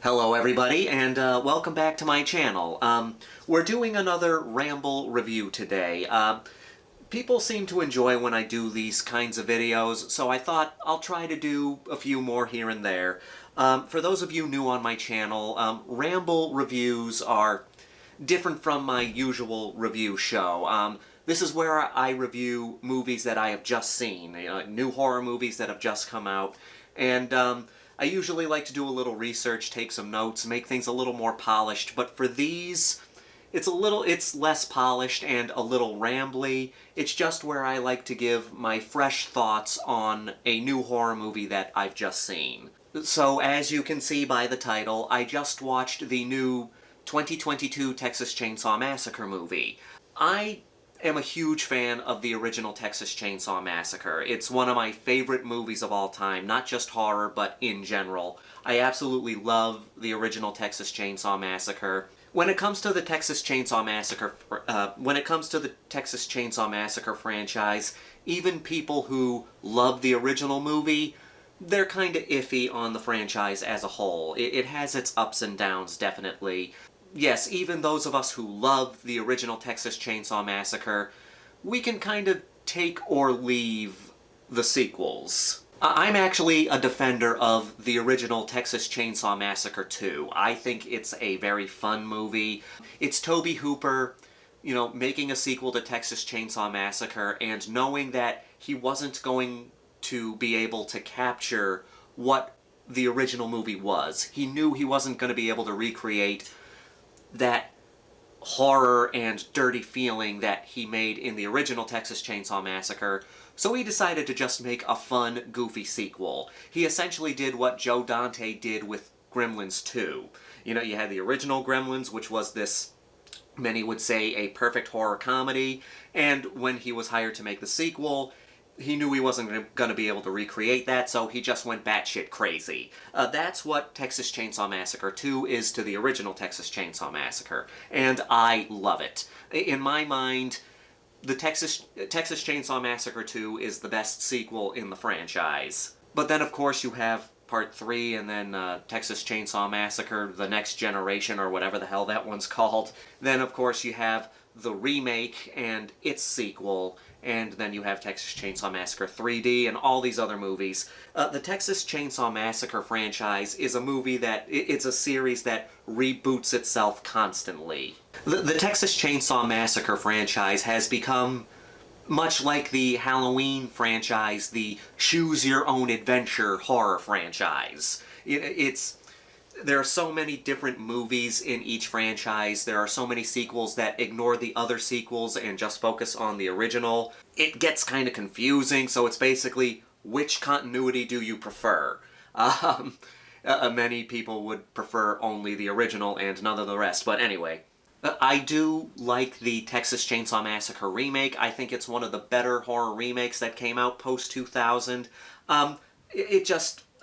Hello everybody, and welcome back to my channel. We're doing another Ramble review today. People seem to enjoy when I do these kinds of videos, so I thought I'll try to do a few more here and there. For those of you new on my channel, Ramble reviews are different from my usual review show. This is where I review movies that I have just seen, new horror movies that have just come out, and I usually like to do a little research, take some notes, make things a little more polished, but for these, it's less polished and a little rambly. It's just where I like to give my fresh thoughts on a new horror movie that I've just seen. So, as you can see by the title, I just watched the new 2022 Texas Chainsaw Massacre movie. I am a huge fan of the original Texas Chainsaw Massacre. It's one of my favorite movies of all time, not just horror, but in general. I absolutely love the original Texas Chainsaw Massacre. When it comes to the Texas Chainsaw Massacre franchise, even people who love the original movie, they're kind of iffy on the franchise as a whole. It has its ups and downs, definitely. Yes, even those of us who love the original Texas Chainsaw Massacre, we can kind of take or leave the sequels. I'm actually a defender of the original Texas Chainsaw Massacre 2. I think it's a very fun movie. It's Tobe Hooper, making a sequel to Texas Chainsaw Massacre, and knowing that he wasn't going to be able to capture what the original movie was. He knew he wasn't going to be able to recreate that horror and dirty feeling that he made in the original Texas Chainsaw Massacre, so he decided to just make a fun, goofy sequel. He essentially did what Joe Dante did with Gremlins 2. You had the original Gremlins, which was this, many would say, a perfect horror comedy, and when he was hired to make the sequel, he knew he wasn't going to be able to recreate that, so he just went batshit crazy. That's what Texas Chainsaw Massacre 2 is to the original Texas Chainsaw Massacre, and I love it. In my mind, the Texas Chainsaw Massacre 2 is the best sequel in the franchise. But then, of course, you have Part 3, and then Texas Chainsaw Massacre, The Next Generation, or whatever the hell that one's called. Then, of course, you have the remake and its sequel, and then you have Texas Chainsaw Massacre 3D and all these other movies. The Texas Chainsaw Massacre franchise is it's a series that reboots itself constantly. The Texas Chainsaw Massacre franchise has become much like the Halloween franchise, the choose-your-own-adventure horror franchise. There are so many different movies in each franchise, there are so many sequels that ignore the other sequels and just focus on the original. It gets kind of confusing, so it's basically, which continuity do you prefer? Many people would prefer only the original and none of the rest, but anyway. I do like the Texas Chainsaw Massacre remake. I think it's one of the better horror remakes that came out post-2000.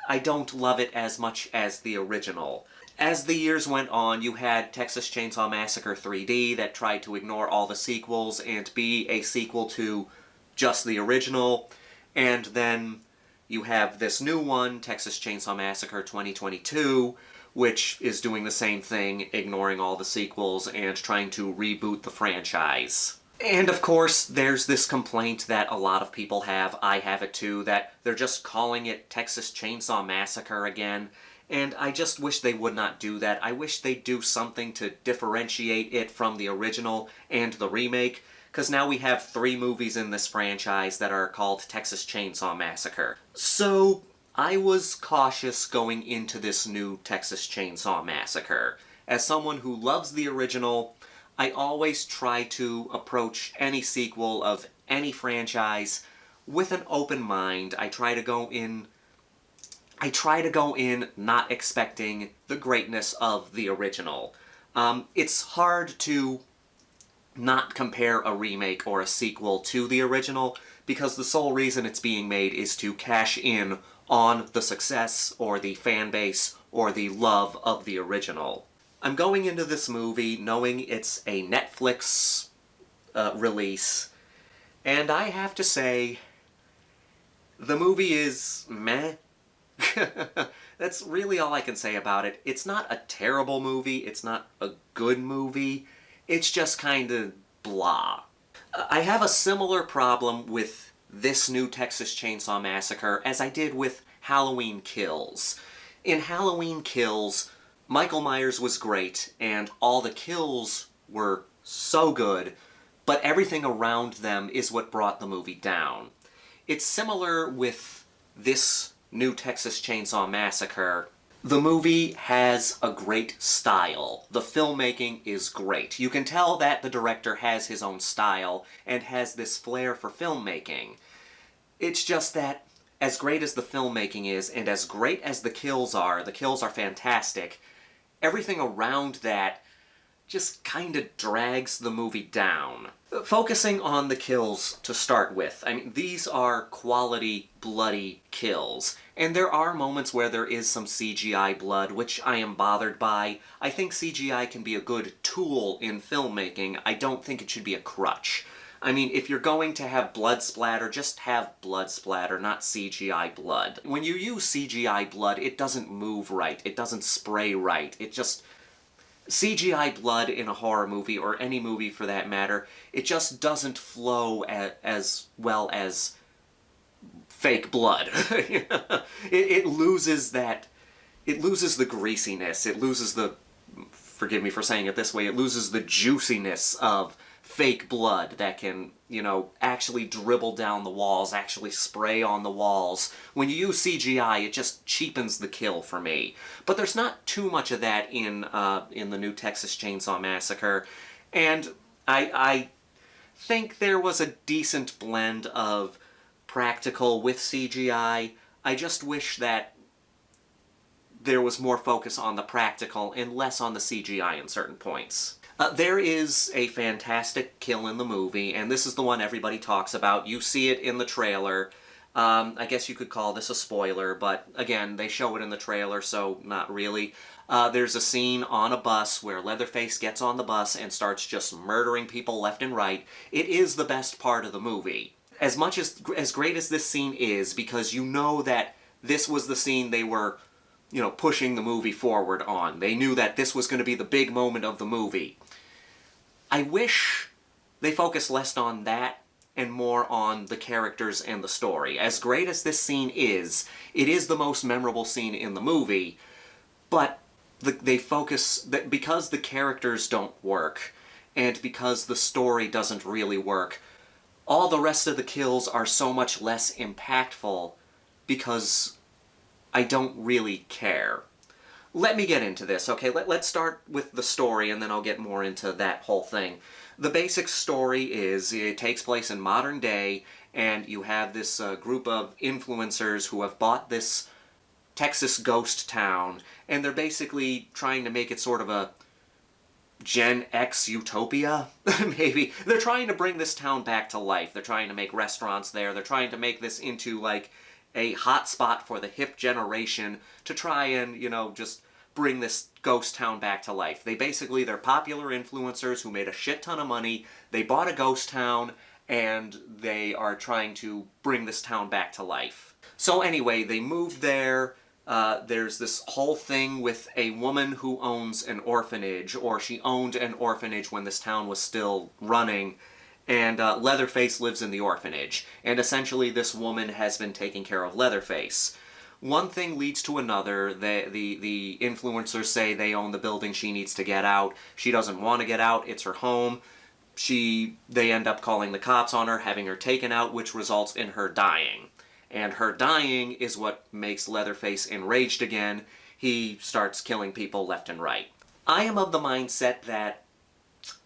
I don't love it as much as the original. As the years went on, you had Texas Chainsaw Massacre 3D that tried to ignore all the sequels and be a sequel to just the original, and then you have this new one, Texas Chainsaw Massacre 2022, which is doing the same thing, ignoring all the sequels and trying to reboot the franchise. And of course, there's this complaint that a lot of people have, I have it too, that they're just calling it Texas Chainsaw Massacre again, and I just wish they would not do that. I wish they'd do something to differentiate it from the original and the remake, because now we have 3 movies in this franchise that are called Texas Chainsaw Massacre. So, I was cautious going into this new Texas Chainsaw Massacre. As someone who loves the original, I always try to approach any sequel of any franchise with an open mind. I try to go in not expecting the greatness of the original. It's hard to not compare a remake or a sequel to the original, because the sole reason it's being made is to cash in on the success, or the fan base, or the love of the original. I'm going into this movie knowing it's a Netflix release, and I have to say, the movie is meh. That's really all I can say about it. It's not a terrible movie, it's not a good movie, it's just kind of blah. I have a similar problem with this new Texas Chainsaw Massacre as I did with Halloween Kills. In Halloween Kills, Michael Myers was great, and all the kills were so good, but everything around them is what brought the movie down. It's similar with this new Texas Chainsaw Massacre. The movie has a great style. The filmmaking is great. You can tell that the director has his own style and has this flair for filmmaking. It's just that, as great as the filmmaking is, and as great as the kills are fantastic, everything around that just kind of drags the movie down. Focusing on the kills to start with, I mean, these are quality, bloody kills. And there are moments where there is some CGI blood, which I am bothered by. I think CGI can be a good tool in filmmaking. I don't think it should be a crutch. I mean, if you're going to have blood splatter, just have blood splatter, not CGI blood. When you use CGI blood, it doesn't move right. It doesn't spray right. It just... CGI blood in a horror movie, or any movie for that matter, it just doesn't flow as well as fake blood. It loses that... It loses the greasiness, it loses the... Forgive me for saying it this way, it loses the juiciness of fake blood that can, you know, actually dribble down the walls, actually spray on the walls. When you use CGI, it just cheapens the kill for me. But there's not too much of that in the new Texas Chainsaw Massacre, and I think there was a decent blend of practical with CGI. I just wish that there was more focus on the practical and less on the CGI in certain points. There is a fantastic kill in the movie, and this is the one everybody talks about. You see it in the trailer. I guess you could call this a spoiler, but again, they show it in the trailer, so not really. There's a scene on a bus where Leatherface gets on the bus and starts just murdering people left and right. It is the best part of the movie. As much as great as this scene is, because you know that this was the scene they were, you know, pushing the movie forward on. They knew that this was going to be the big moment of the movie. I wish they focused less on that and more on the characters and the story. As great as this scene is, it is the most memorable scene in the movie, but they focus... because the characters don't work, and because the story doesn't really work, all the rest of the kills are so much less impactful because I don't really care. Let me get into this, okay? Let's start with the story, and then I'll get more into that whole thing. The basic story is, it takes place in modern day, and you have this group of influencers who have bought this Texas ghost town, and they're basically trying to make it sort of a Gen X utopia, maybe. They're trying to bring this town back to life. They're trying to make restaurants there. They're trying to make this into, like, a hot spot for the hip generation to try and, you know, just bring this ghost town back to life. They're popular influencers who made a shit ton of money. They bought a ghost town, and they are trying to bring this town back to life. So anyway, they moved there. There's this whole thing with a woman who owns an orphanage, or she owned an orphanage when this town was still running, and Leatherface lives in the orphanage, and essentially this woman has been taking care of Leatherface. One thing leads to another. The influencers say they own the building, she needs to get out. She doesn't want to get out, it's her home. They end up calling the cops on her, having her taken out, which results in her dying. And her dying is what makes Leatherface enraged again. He starts killing people left and right. I am of the mindset that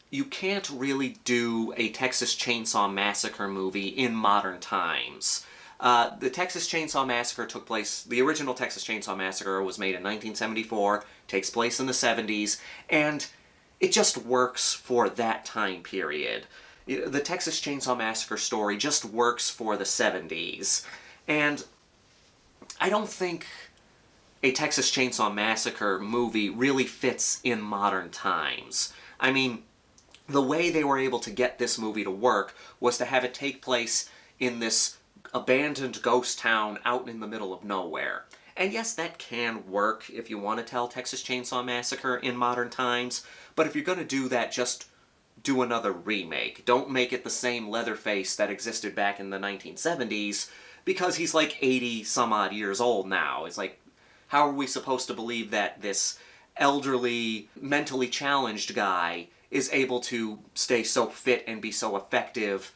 you can't really do a Texas Chainsaw Massacre movie in modern times. The Texas Chainsaw Massacre took place... The original Texas Chainsaw Massacre was made in 1974, takes place in the 70s, and it just works for that time period. The Texas Chainsaw Massacre story just works for the 70s. And I don't think a Texas Chainsaw Massacre movie really fits in modern times. I mean, the way they were able to get this movie to work was to have it take place in this abandoned ghost town out in the middle of nowhere. And yes, that can work if you want to tell Texas Chainsaw Massacre in modern times, but if you're going to do that, just do another remake. Don't make it the same Leatherface that existed back in the 1970s, because he's like 80 some odd years old now. It's like, how are we supposed to believe that this elderly, mentally challenged guy is able to stay so fit and be so effective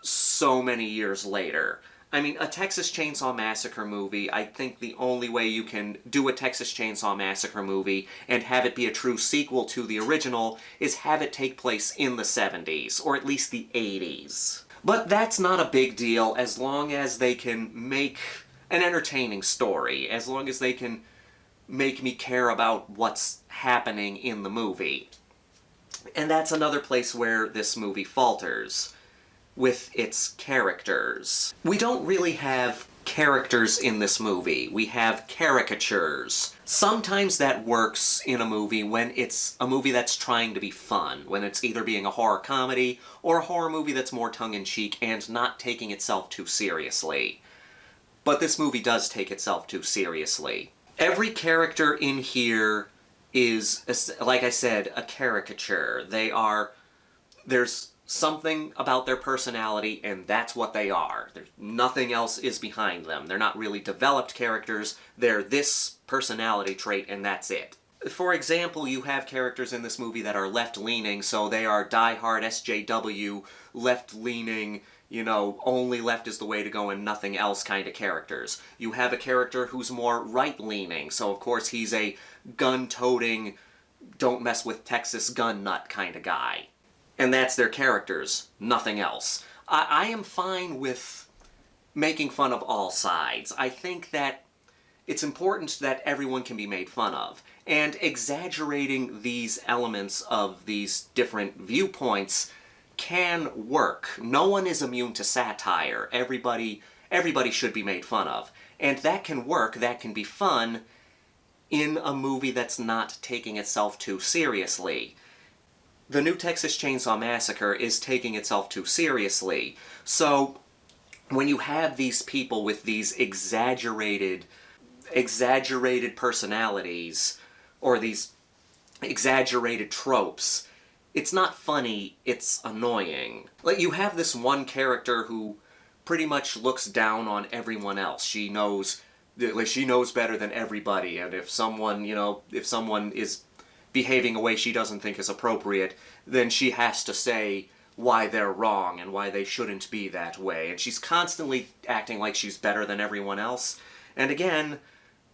so many years later? I mean, a Texas Chainsaw Massacre movie, I think the only way you can do a Texas Chainsaw Massacre movie and have it be a true sequel to the original is have it take place in the 70s, or at least the 80s. But that's not a big deal as long as they can make an entertaining story, as long as they can make me care about what's happening in the movie. And that's another place where this movie falters, with its characters. We don't really have characters in this movie. We have caricatures. Sometimes that works in a movie when it's a movie that's trying to be fun, when it's either being a horror comedy or a horror movie that's more tongue-in-cheek and not taking itself too seriously. But this movie does take itself too seriously. Every character in here is, like I said, a caricature. There's something about their personality, and that's what they are. Nothing else is behind them. They're not really developed characters. They're this personality trait, and that's it. For example, you have characters in this movie that are left-leaning, so they are die-hard SJW, left-leaning, you know, only left is the way to go and nothing else kind of characters. You have a character who's more right-leaning, so of course he's a gun-toting, don't mess with Texas gun nut kind of guy. And that's their characters, nothing else. I am fine with making fun of all sides. I think that it's important that everyone can be made fun of. And exaggerating these elements of these different viewpoints can work. No one is immune to satire. Everybody should be made fun of. And that can work, that can be fun in a movie that's not taking itself too seriously. The new Texas Chainsaw Massacre is taking itself too seriously. So, when you have these people with these exaggerated personalities, or these exaggerated tropes, it's not funny, it's annoying. Like, you have this one character who pretty much looks down on everyone else. She knows better than everybody, and if someone is behaving a way she doesn't think is appropriate, then she has to say why they're wrong and why they shouldn't be that way. And she's constantly acting like she's better than everyone else. And again,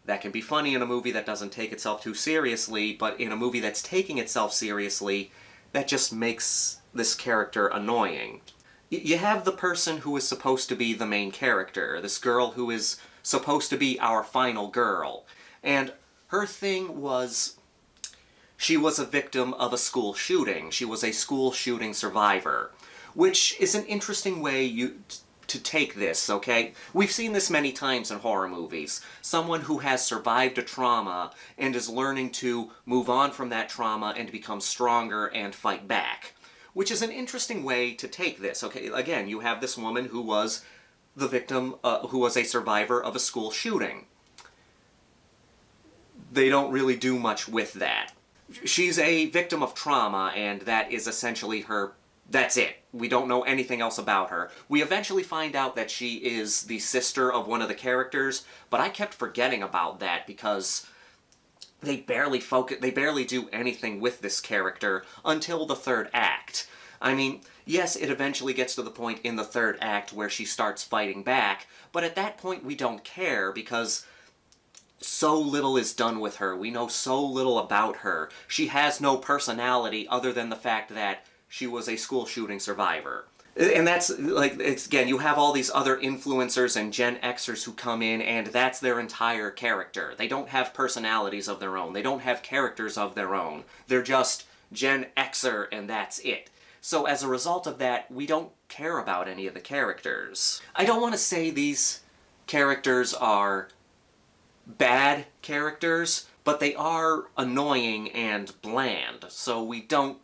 that can be funny in a movie that doesn't take itself too seriously, but in a movie that's taking itself seriously, that just makes this character annoying. You have the person who is supposed to be the main character, this girl who is supposed to be our final girl. And her thing was, she was a victim of a school shooting. She was a school shooting survivor, which is an interesting way to take this, okay? We've seen this many times in horror movies. Someone who has survived a trauma and is learning to move on from that trauma and become stronger and fight back, which is an interesting way to take this, okay? Again, you have this woman who was the victim, who was a survivor of a school shooting. They don't really do much with that. She's a victim of trauma, and that is essentially her. That's it. We don't know anything else about her. We eventually find out that she is the sister of one of the characters, but I kept forgetting about that because they barely do anything with this character until the third act. I mean, yes, it eventually gets to the point in the third act where she starts fighting back, but at that point we don't care because so little is done with her. We know so little about her. She has no personality other than the fact that she was a school shooting survivor. And that's, like, again, you have all these other influencers and Gen Xers who come in, and that's their entire character. They don't have personalities of their own. They don't have characters of their own. They're just Gen Xer, and that's it. So as a result of that, we don't care about any of the characters. I don't want to say these characters are bad characters, but they are annoying and bland, so we don't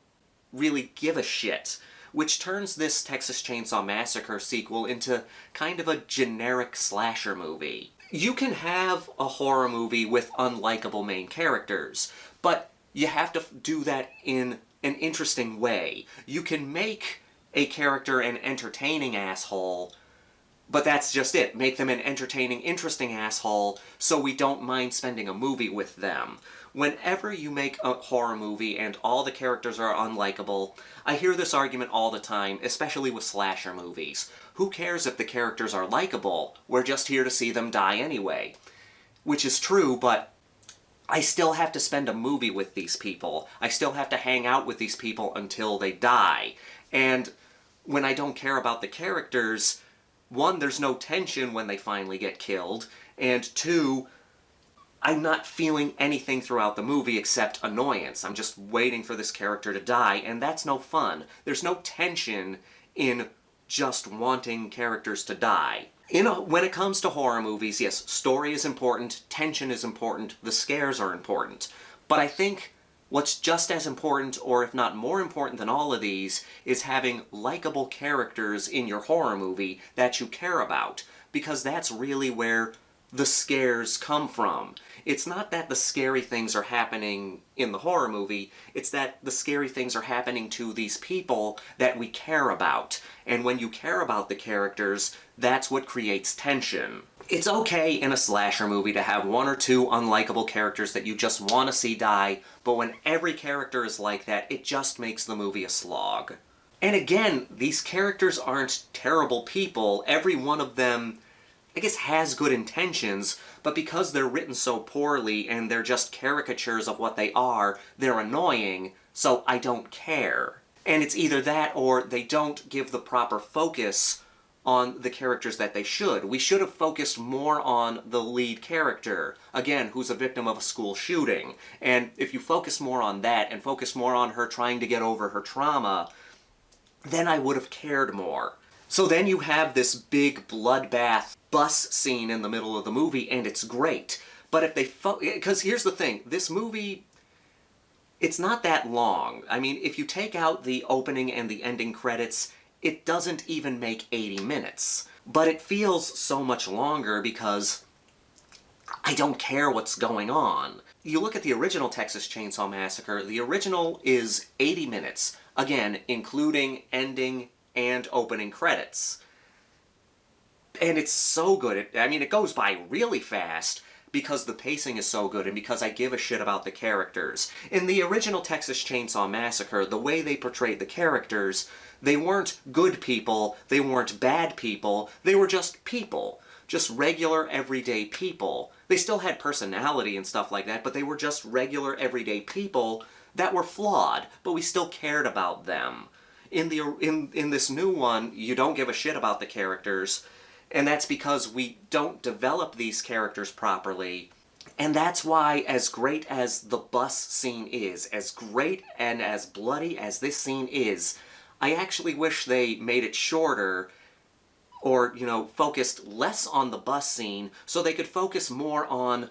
really give a shit, which turns this Texas Chainsaw Massacre sequel into kind of a generic slasher movie. You can have a horror movie with unlikable main characters, but you have to do that in an interesting way. You can make a character an entertaining asshole, but that's just it. Make them an entertaining, interesting asshole so we don't mind spending a movie with them. Whenever you make a horror movie and all the characters are unlikable, I hear this argument all the time, especially with slasher movies. Who cares if the characters are likable? We're just here to see them die anyway. Which is true, but I still have to spend a movie with these people. I still have to hang out with these people until they die. And when I don't care about the characters, one, there's no tension when they finally get killed, and two, I'm not feeling anything throughout the movie except annoyance. I'm just waiting for this character to die, and that's no fun. There's no tension in just wanting characters to die. When it comes to horror movies, yes, story is important, tension is important, the scares are important. But I think what's just as important, or if not more important than all of these, is having likable characters in your horror movie that you care about. Because that's really where the scares come from. It's not that the scary things are happening in the horror movie, it's that the scary things are happening to these people that we care about. And when you care about the characters, that's what creates tension. It's okay in a slasher movie to have one or two unlikable characters that you just want to see die, but when every character is like that, it just makes the movie a slog. And again, these characters aren't terrible people. Every one of them, I guess, has good intentions, but because they're written so poorly and they're just caricatures of what they are, they're annoying, so I don't care. And it's either that or they don't give the proper focus on the characters that they should. We should have focused more on the lead character, again, who's a victim of a school shooting. And if you focus more on that and focus more on her trying to get over her trauma, then I would have cared more. So then you have this big bloodbath bus scene in the middle of the movie, and it's great. But if they because here's the thing, this movie, it's not that long. I mean, if you take out the opening and the ending credits, it doesn't even make 80 minutes. But it feels so much longer because I don't care what's going on. You look at the original Texas Chainsaw Massacre, the original is 80 minutes. Again, including ending and opening credits. And it's so good. It goes by really fast because the pacing is so good and because I give a shit about the characters. In the original Texas Chainsaw Massacre, the way they portrayed the characters, they weren't good people, they weren't bad people, they were just people. Just regular, everyday people. They still had personality and stuff like that, but they were just regular, everyday people that were flawed, but we still cared about them. In this new one, you don't give a shit about the characters, and that's because we don't develop these characters properly. And that's why, as great as the bus scene is, as great and as bloody as this scene is, I actually wish they made it shorter, or, focused less on the bus scene, so they could focus more on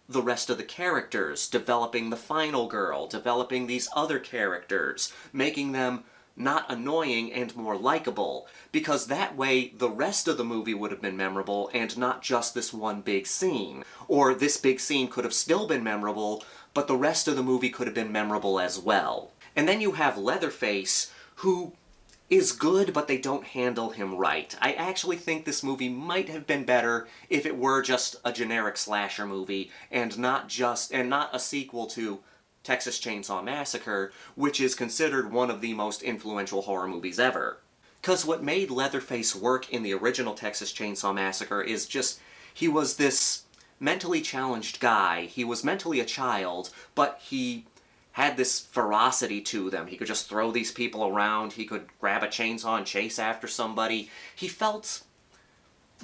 the rest of the characters, developing the final girl, developing these other characters, making them not annoying and more likable, because that way the rest of the movie would have been memorable and not just this one big scene. Or this big scene could have still been memorable, but the rest of the movie could have been memorable as well. And then you have Leatherface, who is good, but they don't handle him right. I actually think this movie might have been better if it were just a generic slasher movie and not a sequel to Texas Chainsaw Massacre, which is considered one of the most influential horror movies ever. Because what made Leatherface work in the original Texas Chainsaw Massacre is just, he was this mentally challenged guy. He was mentally a child, but he had this ferocity to them. He could just throw these people around, he could grab a chainsaw and chase after somebody. He felt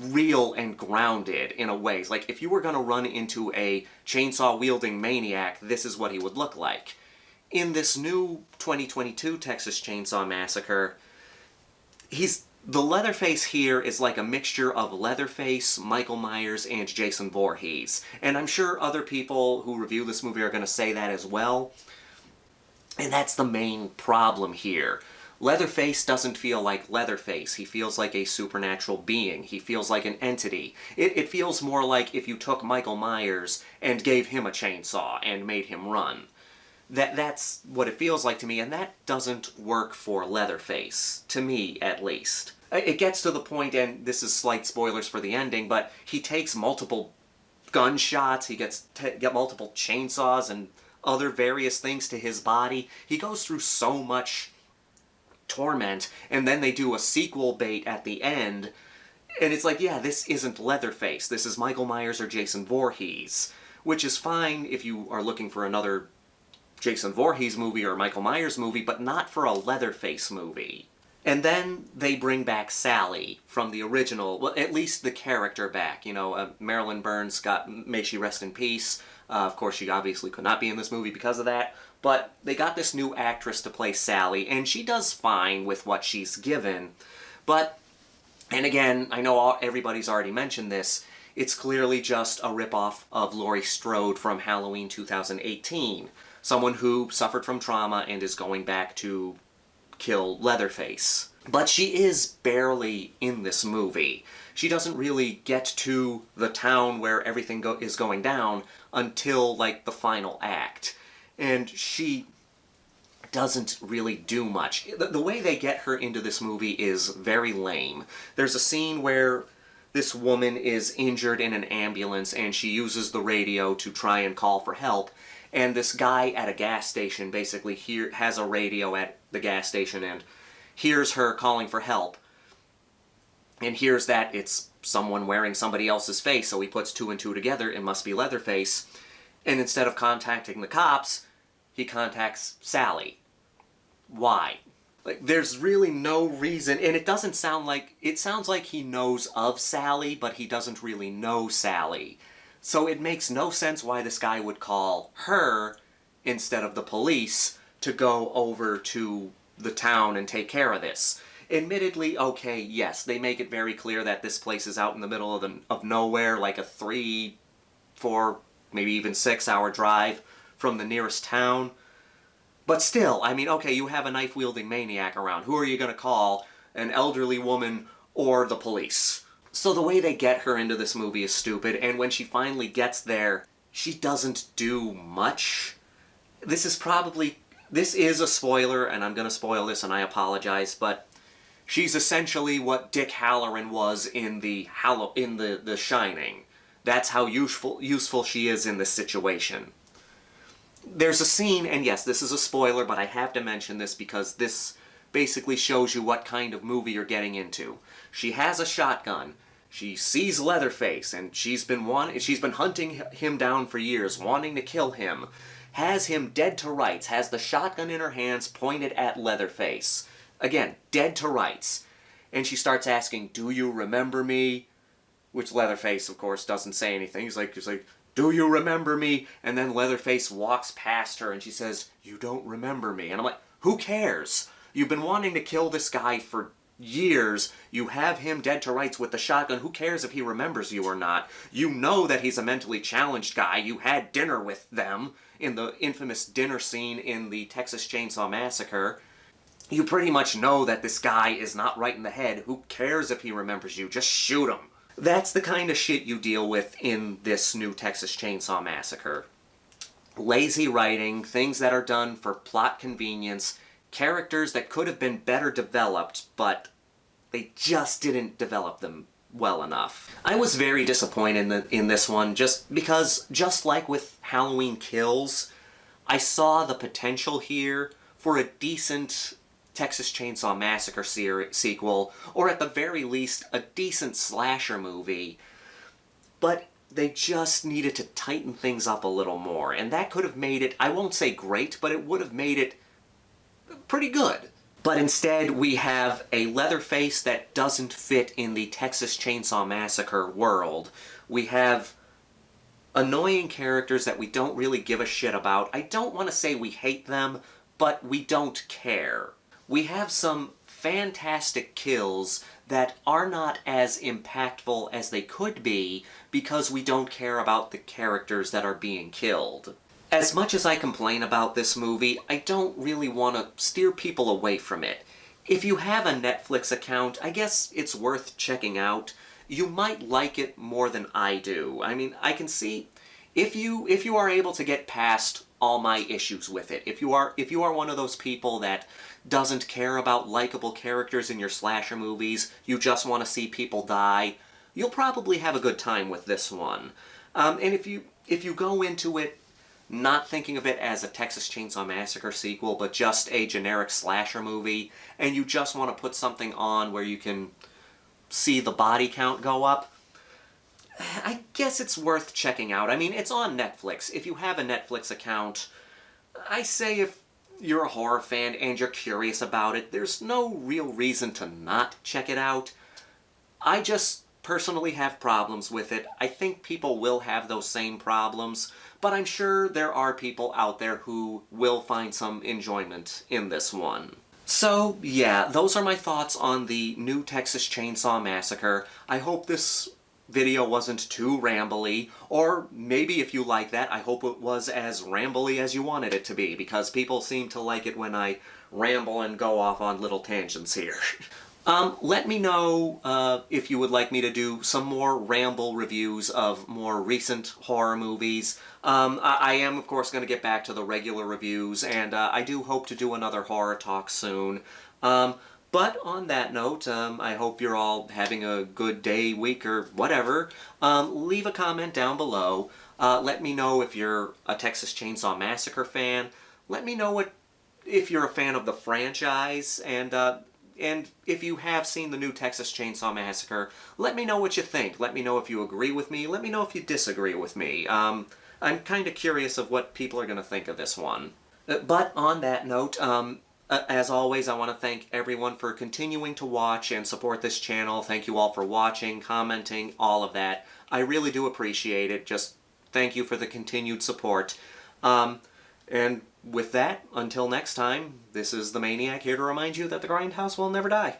real and grounded in a way. It's like, if you were going to run into a chainsaw-wielding maniac, this is what he would look like. In this new 2022 Texas Chainsaw Massacre, the Leatherface here is like a mixture of Leatherface, Michael Myers, and Jason Voorhees. And I'm sure other people who review this movie are going to say that as well. And that's the main problem here. Leatherface doesn't feel like Leatherface. He feels like a supernatural being. He feels like an entity. It feels more like if you took Michael Myers and gave him a chainsaw and made him run. That's what it feels like to me, and that doesn't work for Leatherface, to me at least. It gets to the point, and this is slight spoilers for the ending, but he takes multiple gunshots, he get multiple chainsaws and other various things to his body. He goes through so much torment, and then they do a sequel bait at the end, and it's like, yeah, this isn't Leatherface, this is Michael Myers or Jason Voorhees, which is fine if you are looking for another Jason Voorhees movie or Michael Myers movie, but not for a Leatherface movie. And then they bring back Sally from the original, well, at least the character back. You know, Marilyn Burns may she rest in peace. Of course, she obviously could not be in this movie because of that. But they got this new actress to play Sally, and she does fine with what she's given. But, and again, I know everybody's already mentioned this, it's clearly just a ripoff of Laurie Strode from Halloween 2018. Someone who suffered from trauma and is going back to kill Leatherface. But she is barely in this movie. She doesn't really get to the town where everything is going down until, like, the final act. And she doesn't really do much. The way they get her into this movie is very lame. There's a scene where this woman is injured in an ambulance and she uses the radio to try and call for help. And this guy at a gas station basically has a radio at the gas station and hears her calling for help. And hears that it's someone wearing somebody else's face, so he puts two and two together, it must be Leatherface. And instead of contacting the cops, he contacts Sally. Why? Like, there's really no reason, and it doesn't sound like, it sounds like he knows of Sally, but he doesn't really know Sally. So it makes no sense why this guy would call her instead of the police to go over to the town and take care of this. Admittedly, okay, yes, they make it very clear that this place is out in the middle of nowhere, like a 3, 4, maybe even 6 hour drive from the nearest town. But still, I mean, okay, you have a knife-wielding maniac around. Who are you going to call? An elderly woman or the police? So the way they get her into this movie is stupid, and when she finally gets there, she doesn't do much. This is a spoiler, and I'm going to spoil this, and I apologize, but she's essentially what Dick Halloran was in the Shining. That's how useful she is in this situation. There's a scene, and yes, this is a spoiler, but I have to mention this because this basically shows you what kind of movie you're getting into. She has a shotgun. She sees Leatherface, and she's been hunting him down for years, wanting to kill him. Has him dead to rights, has the shotgun in her hands pointed at Leatherface. Again, dead to rights. And she starts asking, "Do you remember me?" Which Leatherface, of course, doesn't say anything. He's like, "Do you remember me?" And then Leatherface walks past her and she says, "You don't remember me." And I'm like, who cares? You've been wanting to kill this guy for years. You have him dead to rights with the shotgun. Who cares if he remembers you or not? You know that he's a mentally challenged guy. You had dinner with them in the infamous dinner scene in the Texas Chainsaw Massacre. You pretty much know that this guy is not right in the head. Who cares if he remembers you? Just shoot him. That's the kind of shit you deal with in this new Texas Chainsaw Massacre. Lazy writing, things that are done for plot convenience, characters that could have been better developed, but they just didn't develop them well enough. I was very disappointed in this one just because, just like with Halloween Kills, I saw the potential here for a decent Texas Chainsaw Massacre sequel, or at the very least, a decent slasher movie, but they just needed to tighten things up a little more, and that could have made it, I won't say great, but it would have made it pretty good. But instead, we have a Leatherface that doesn't fit in the Texas Chainsaw Massacre world. We have annoying characters that we don't really give a shit about. I don't want to say we hate them, but we don't care. We have some fantastic kills that are not as impactful as they could be because we don't care about the characters that are being killed. As much as I complain about this movie, I don't really want to steer people away from it. If you have a Netflix account, I guess it's worth checking out. You might like it more than I do. I mean, I can see if you are able to get past all my issues with it, if you are one of those people that doesn't care about likable characters in your slasher movies, you just want to see people die, you'll probably have a good time with this one. And if you go into it not thinking of it as a Texas Chainsaw Massacre sequel, but just a generic slasher movie, and you just want to put something on where you can see the body count go up, I guess it's worth checking out. I mean, it's on Netflix. If you have a Netflix account, I say if you're a horror fan and you're curious about it, there's no real reason to not check it out. I just personally have problems with it. I think people will have those same problems, but I'm sure there are people out there who will find some enjoyment in this one. So, yeah, those are my thoughts on the new Texas Chainsaw Massacre. I hope this video wasn't too rambly, or maybe if you like that, I hope it was as rambly as you wanted it to be, because people seem to like it when I ramble and go off on little tangents here. Let me know if you would like me to do some more Ramble reviews of more recent horror movies. I am, of course, going to get back to the regular reviews, and I do hope to do another horror talk soon. But on that note, I hope you're all having a good day, week, or whatever. Leave a comment down below. Let me know if you're a Texas Chainsaw Massacre fan. Let me know if you're a fan of the franchise, and if you have seen the new Texas Chainsaw Massacre, let me know what you think. Let me know if you agree with me. Let me know if you disagree with me. I'm kind of curious of what people are going to think of this one. But on that note, as always, I want to thank everyone for continuing to watch and support this channel. Thank you all for watching, commenting, all of that. I really do appreciate it. Just thank you for the continued support. And with that, until next time, this is the Maniac here to remind you that the Grindhouse will never die.